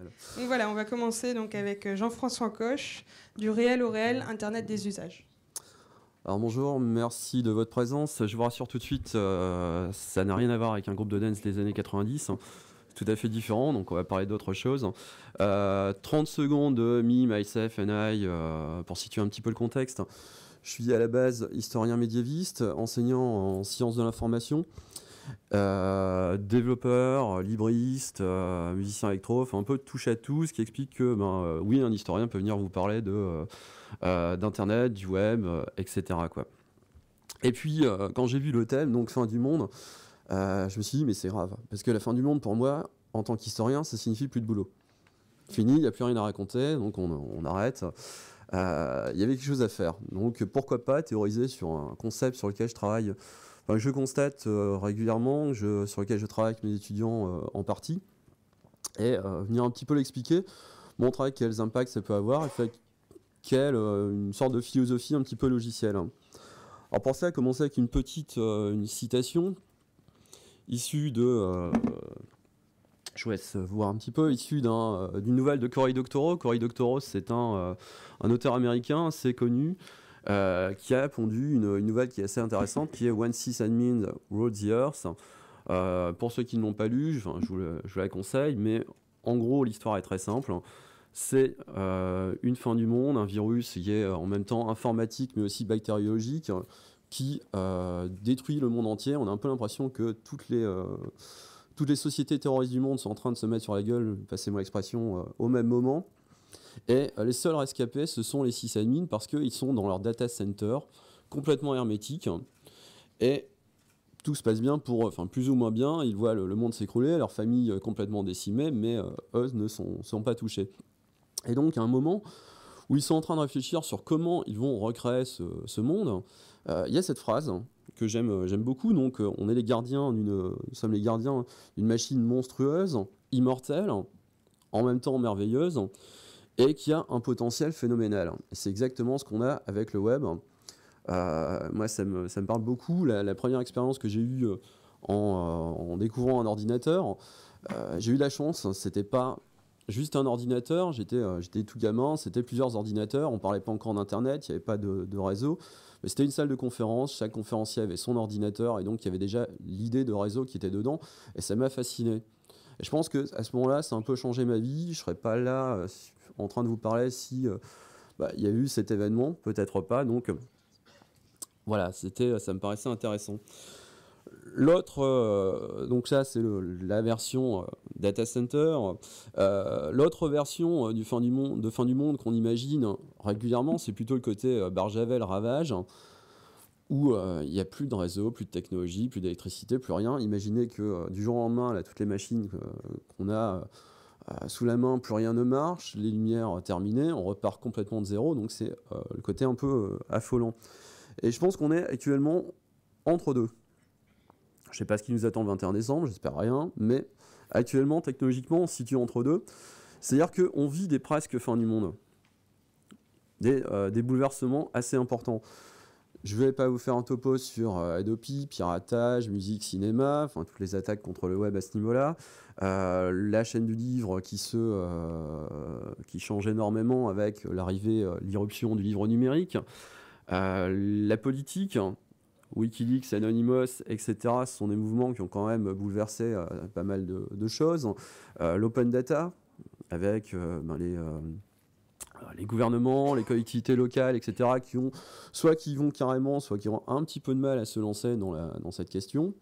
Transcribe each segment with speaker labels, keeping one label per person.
Speaker 1: Donc voilà, on va commencer donc avec Jean-François Coche, du réel au réel, Internet des usages.
Speaker 2: Alors bonjour, merci de votre présence. Je vous rassure tout de suite, ça n'a rien à voir avec un groupe de dance des années 90. Tout à fait différent, donc on va parler d'autre chose. 30 secondes de Me, Myself and I, pour situer un petit peu le contexte. Je suis à la base historien médiéviste, enseignant en sciences de l'information, développeur, libriste, musicien électro, enfin un peu touche à tout, ce qui explique que oui, un historien peut venir vous parler d'internet, du web, etc. quoi. Et puis quand j'ai vu le thème, donc fin du monde, je me suis dit mais c'est grave, parce que la fin du monde pour moi, en tant qu'historien, ça signifie plus de boulot. Fini, il n'y a plus rien à raconter, donc on arrête. Il y avait quelque chose à faire, donc pourquoi pas théoriser sur un concept sur lequel je travaille, que je constate régulièrement, sur lequel je travaille avec mes étudiants en partie, et venir un petit peu l'expliquer, montrer quels impacts ça peut avoir, et faire une sorte de philosophie un petit peu logicielle. Alors pour ça, commencer avec une petite une citation issue de... je vous laisse voir un petit peu, issue d'une nouvelle de Cory Doctorow. Cory Doctorow, c'est un auteur américain assez connu, qui a pondu une nouvelle qui est assez intéressante, qui est When Sysadmin Ruled the Earth. Pour ceux qui ne l'ont pas lu, je vous la conseille, mais en gros, l'histoire est très simple. C'est une fin du monde, un virus qui est en même temps informatique, mais aussi bactériologique, qui détruit le monde entier. On a un peu l'impression que toutes les sociétés terroristes du monde sont en train de se mettre sur la gueule, passez-moi l'expression, au même moment. Et les seuls rescapés, ce sont les sysadmins, parce qu'ils sont dans leur data center, complètement hermétique. Et tout se passe bien pour eux, enfin plus ou moins bien. Ils voient le monde s'écrouler, leur famille complètement décimée, mais eux ne sont pas touchés. Et donc, à un moment où ils sont en train de réfléchir sur comment ils vont recréer ce monde, il y a cette phrase que j'aime beaucoup. Donc, nous sommes les gardiens d'une machine monstrueuse, immortelle, en même temps merveilleuse, et qui a un potentiel phénoménal. Et c'est exactement ce qu'on a avec le web. Moi, ça me parle beaucoup. La première expérience que j'ai eue en découvrant un ordinateur, j'ai eu la chance, c'était pas juste un ordinateur, j'étais tout gamin, c'était plusieurs ordinateurs, on parlait pas encore d'internet, il n'y avait pas de réseau, mais c'était une salle de conférence, chaque conférencier avait son ordinateur, et donc il y avait déjà l'idée de réseau qui était dedans, et ça m'a fasciné. Et je pense qu'à ce moment-là, ça a un peu changé ma vie, je serais pas là en train de vous parler si il y a eu cet événement, peut-être pas, donc voilà, ça me paraissait intéressant. L'autre, donc ça c'est la version data center. L'autre version de fin du monde qu'on imagine régulièrement, c'est plutôt le côté Barjavel, Ravage, où il n'y a plus de réseau, plus de technologie, plus d'électricité, plus rien. Imaginez que du jour au lendemain, là, toutes les machines qu'on a sous la main, plus rien ne marche, les lumières terminées, on repart complètement de zéro, donc c'est le côté un peu affolant. Et je pense qu'on est actuellement entre deux. Je ne sais pas ce qui nous attend le 21 décembre, j'espère rien, mais actuellement, technologiquement, on se situe entre deux. C'est-à-dire qu'on vit des presque fins du monde. Des bouleversements assez importants. Je ne vais pas vous faire un topo sur Adobe, piratage, musique, cinéma, enfin toutes les attaques contre le web à ce niveau-là. La chaîne du livre qui change énormément avec l'irruption du livre numérique. La politique, Wikileaks, Anonymous, etc., ce sont des mouvements qui ont quand même bouleversé pas mal de choses. L'open data, avec les gouvernements, les collectivités locales, etc., qui vont carrément, soit qui ont un petit peu de mal à se lancer dans cette question.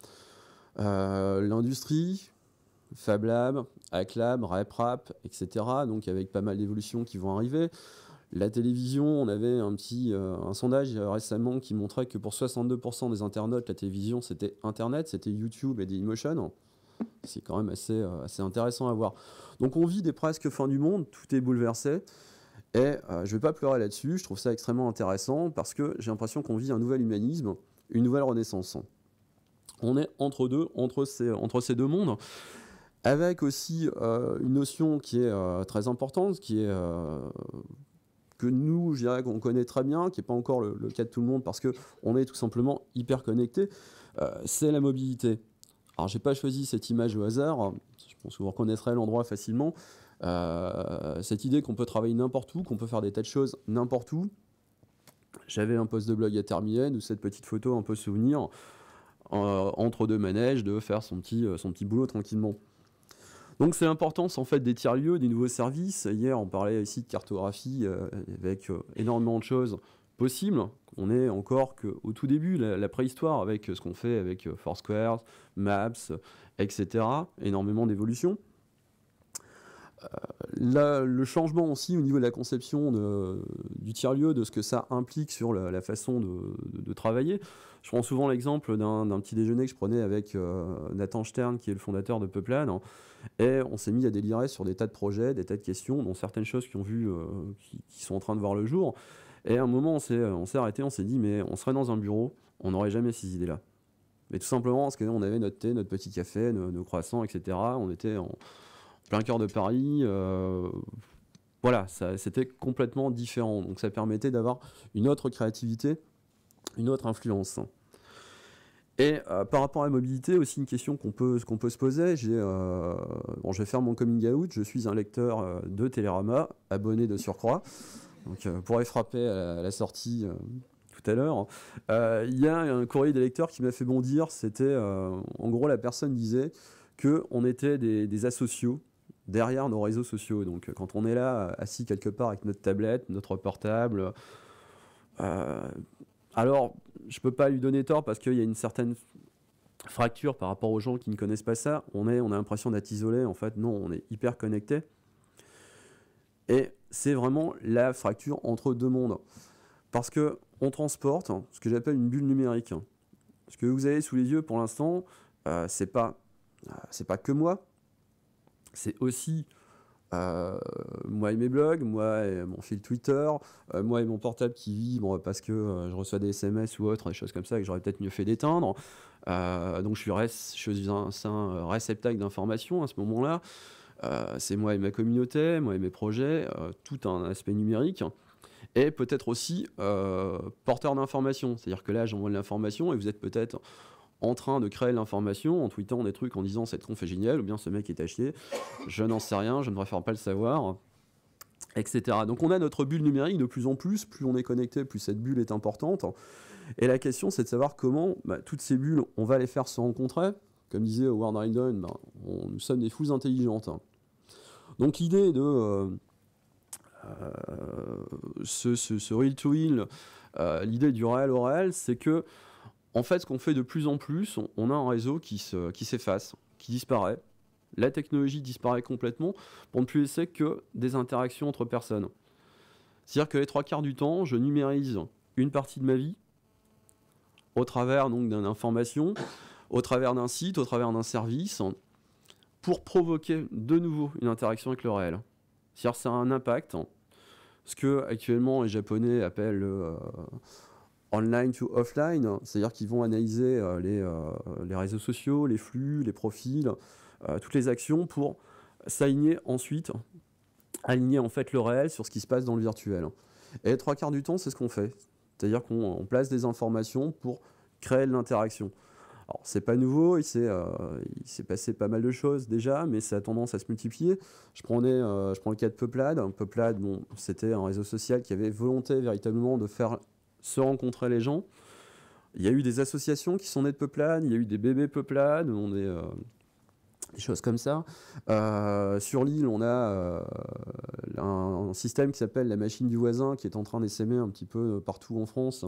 Speaker 2: L'industrie, Fab Lab, Hack Lab, RepRap, etc., donc avec pas mal d'évolutions qui vont arriver. La télévision, on avait un sondage récemment qui montrait que pour 62% des internautes, la télévision c'était Internet, c'était YouTube et Dailymotion. C'est quand même assez intéressant à voir. Donc on vit des presque fins du monde, tout est bouleversé. Et je ne vais pas pleurer là-dessus, je trouve ça extrêmement intéressant parce que j'ai l'impression qu'on vit un nouvel humanisme, une nouvelle renaissance. On est entre ces deux mondes, avec aussi une notion qui est très importante, qui est que nous, je dirais qu'on connaît très bien, qui n'est pas encore le cas de tout le monde parce qu'on est tout simplement hyper connecté, c'est la mobilité. Alors j'ai pas choisi cette image au hasard, je pense que vous reconnaîtrez l'endroit facilement. Cette idée qu'on peut travailler n'importe où, qu'on peut faire des tas de choses n'importe où. J'avais un post de blog à Termienne où cette petite photo un peu souvenir entre deux manèges de faire son petit boulot tranquillement. Donc c'est l'importance en fait des tiers-lieux, des nouveaux services. Hier on parlait ici de cartographie avec énormément de choses possibles. On est encore qu'au tout début, la préhistoire avec ce qu'on fait avec Foursquare, Maps, etc. Énormément d'évolutions. Le changement aussi au niveau de la conception du tiers-lieu, de ce que ça implique sur la façon de travailler. Je prends souvent l'exemple d'un petit déjeuner que je prenais avec Nathan Stern, qui est le fondateur de Peuplade, et on s'est mis à délirer sur des tas de projets, des tas de questions, dont certaines choses qui sont en train de voir le jour. Et à un moment, on s'est arrêté, on s'est dit, mais on serait dans un bureau, on n'aurait jamais ces idées-là. Mais tout simplement parce qu'on avait notre thé, notre petit café, nos croissants, etc. On était en plein cœur de Paris. Voilà, c'était complètement différent. Donc ça permettait d'avoir une autre créativité, une autre influence. Et par rapport à la mobilité, aussi une question qu'on peut se poser. Je vais faire mon coming out. Je suis un lecteur de Télérama, abonné de surcroît. Donc pourrait frapper à la sortie tout à l'heure. Il y a un courrier des lecteurs qui m'a fait bondir. C'était, en gros, la personne disait qu'on était des asociaux derrière nos réseaux sociaux. Donc quand on est là, assis quelque part avec notre tablette, notre portable, alors je peux pas lui donner tort parce qu'il y a une certaine fracture par rapport aux gens qui ne connaissent pas ça. On a l'impression d'être isolé. En fait, non, on est hyper connecté. Et c'est vraiment la fracture entre deux mondes. Parce qu'on transporte ce que j'appelle une bulle numérique. Ce que vous avez sous les yeux pour l'instant, c'est pas que moi. C'est aussi moi et mes blogs, moi et mon fil Twitter, moi et mon portable qui vibre parce que je reçois des SMS ou autre, des choses comme ça que j'aurais peut-être mieux fait d'éteindre. Donc je suis un réceptacle d'informations à ce moment-là. C'est moi et ma communauté, moi et mes projets, tout un aspect numérique. Et peut-être aussi porteur d'informations. C'est-à-dire que là, j'envoie de l'information et vous êtes peut-être en train de créer l'information en tweetant des trucs en disant cette conf est géniale ou bien ce mec est à chier, je n'en sais rien, je ne préfère pas le savoir, etc. Donc on a notre bulle numérique de plus en plus on est connecté, plus cette bulle est importante. Et la question c'est de savoir comment toutes ces bulles, on va les faire se rencontrer. Comme disait Howard Ryden, nous sommes des foules intelligentes. Donc l'idée de ce real to real, l'idée du réel au réel, c'est que en fait, ce qu'on fait de plus en plus, on a un réseau qui s'efface, qui disparaît. La technologie disparaît complètement pour ne plus laisser que des interactions entre personnes. C'est-à-dire que les 3/4 du temps, je numérise une partie de ma vie au travers donc d'une information, au travers d'un site, au travers d'un service, pour provoquer de nouveau une interaction avec le réel. C'est-à-dire que ça a un impact, ce que actuellement les Japonais appellent le online to offline, c'est-à-dire qu'ils vont analyser les réseaux sociaux, les flux, les profils, toutes les actions pour s'aligner ensuite, aligner en fait le réel sur ce qui se passe dans le virtuel. Et les 3/4 du temps, c'est ce qu'on fait. C'est-à-dire qu'on place des informations pour créer de l'interaction. Alors, c'est pas nouveau, il s'est passé pas mal de choses déjà, mais ça a tendance à se multiplier. Je prends le cas de Peuplade. Peuplade, c'était un réseau social qui avait volonté véritablement de faire se rencontrer les gens. Il y a eu des associations qui sont nées de Peuplade, il y a eu des bébés Peuplade, des choses comme ça. Sur l'île, on a un système qui s'appelle la machine du voisin, qui est en train d'essaimer un petit peu partout en France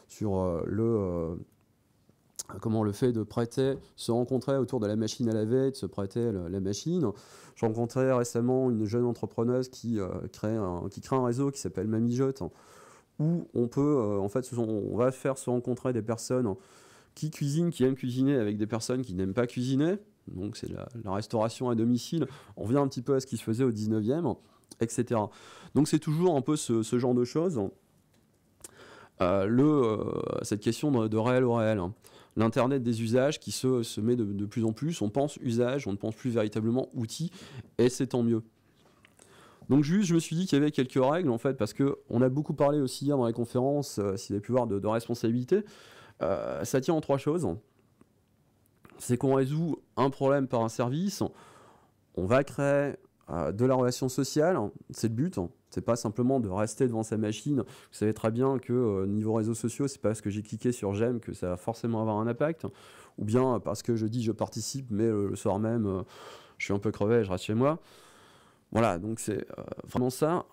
Speaker 2: sur le fait de prêter, se rencontrer autour de la machine à laver, de se prêter la machine. J'ai rencontré récemment une jeune entrepreneuse qui crée un réseau qui s'appelle Mamijotte, où on peut, on va faire se rencontrer des personnes qui cuisinent, qui aiment cuisiner, avec des personnes qui n'aiment pas cuisiner. Donc c'est la restauration à domicile. On revient un petit peu à ce qui se faisait au 19e, etc. Donc c'est toujours un peu ce genre de choses. Cette question de réel au réel. L'Internet des usages qui se met de plus en plus. On pense usage, on ne pense plus véritablement outil, et c'est tant mieux. Donc juste, je me suis dit qu'il y avait quelques règles, en fait, parce qu'on a beaucoup parlé aussi hier dans les conférences, s'il y a pu voir, de responsabilité. Ça tient en 3 choses. C'est qu'on résout un problème par un service, on va créer de la relation sociale, c'est le but. C'est pas simplement de rester devant sa machine. Vous savez très bien que niveau réseaux sociaux, c'est pas parce que j'ai cliqué sur j'aime que ça va forcément avoir un impact, ou bien parce que je dis je participe, mais le soir même, je suis un peu crevé, je reste chez moi. Voilà, donc c'est vraiment ça.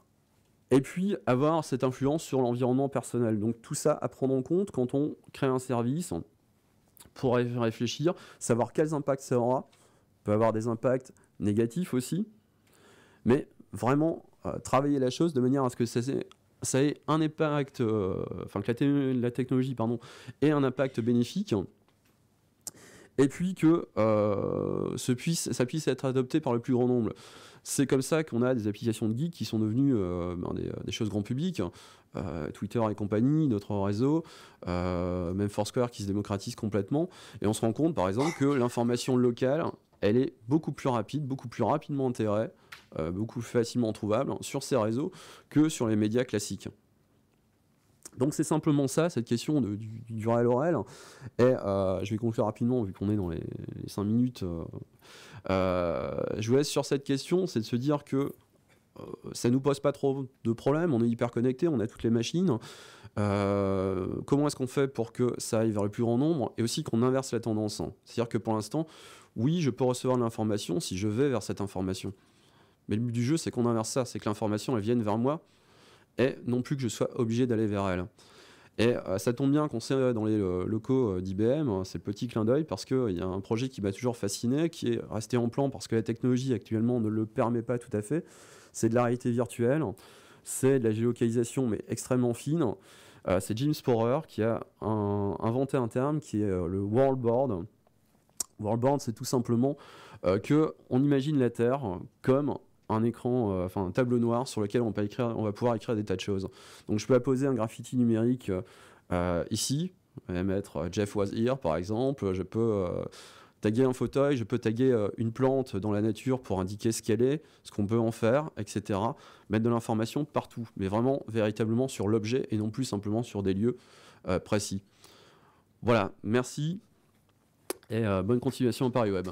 Speaker 2: Et puis avoir cette influence sur l'environnement personnel. Donc tout ça à prendre en compte quand on crée un service, pour réfléchir, savoir quels impacts ça aura. Ça peut avoir des impacts négatifs aussi, mais vraiment travailler la chose de manière à ce que ça ait un impact, enfin que la technologie ait un impact bénéfique, et puis que ça puisse être adopté par le plus grand nombre. C'est comme ça qu'on a des applications de geeks qui sont devenues des choses grand public, Twitter et compagnie, d'autres réseaux, même Foursquare qui se démocratise complètement, et on se rend compte par exemple que l'information locale, elle est beaucoup plus rapide, beaucoup plus rapidement intégrée, beaucoup plus facilement trouvable sur ces réseaux que sur les médias classiques. Donc c'est simplement ça, cette question du réel au réel. Et je vais conclure rapidement, vu qu'on est dans les 5 minutes. Je vous laisse sur cette question, c'est de se dire que ça ne nous pose pas trop de problèmes, on est hyper connectés, on a toutes les machines. Comment est-ce qu'on fait pour que ça aille vers le plus grand nombre, et aussi qu'on inverse la tendance. C'est-à-dire que pour l'instant, oui, je peux recevoir de l'information si je vais vers cette information. Mais le but du jeu, c'est qu'on inverse ça, c'est que l'information, elle vienne vers moi, et non plus que je sois obligé d'aller vers elle. Et ça tombe bien qu'on soit dans les locaux d'IBM, c'est le petit clin d'œil, parce qu'il y a un projet qui m'a toujours fasciné, qui est resté en plan parce que la technologie actuellement ne le permet pas tout à fait. C'est de la réalité virtuelle, c'est de la géolocalisation, mais extrêmement fine. C'est Jim Sporer qui a inventé un terme qui est le worldboard. Worldboard, c'est tout simplement qu'on imagine la Terre comme un écran, un tableau noir sur lequel on va pouvoir écrire des tas de choses. Donc je peux apposer un graffiti numérique ici, je vais mettre Jeff was here par exemple, je peux taguer un fauteuil, je peux taguer une plante dans la nature pour indiquer ce qu'elle est, ce qu'on peut en faire, etc. Mettre de l'information partout, mais vraiment véritablement sur l'objet et non plus simplement sur des lieux précis. Voilà, merci et bonne continuation à Paris Web.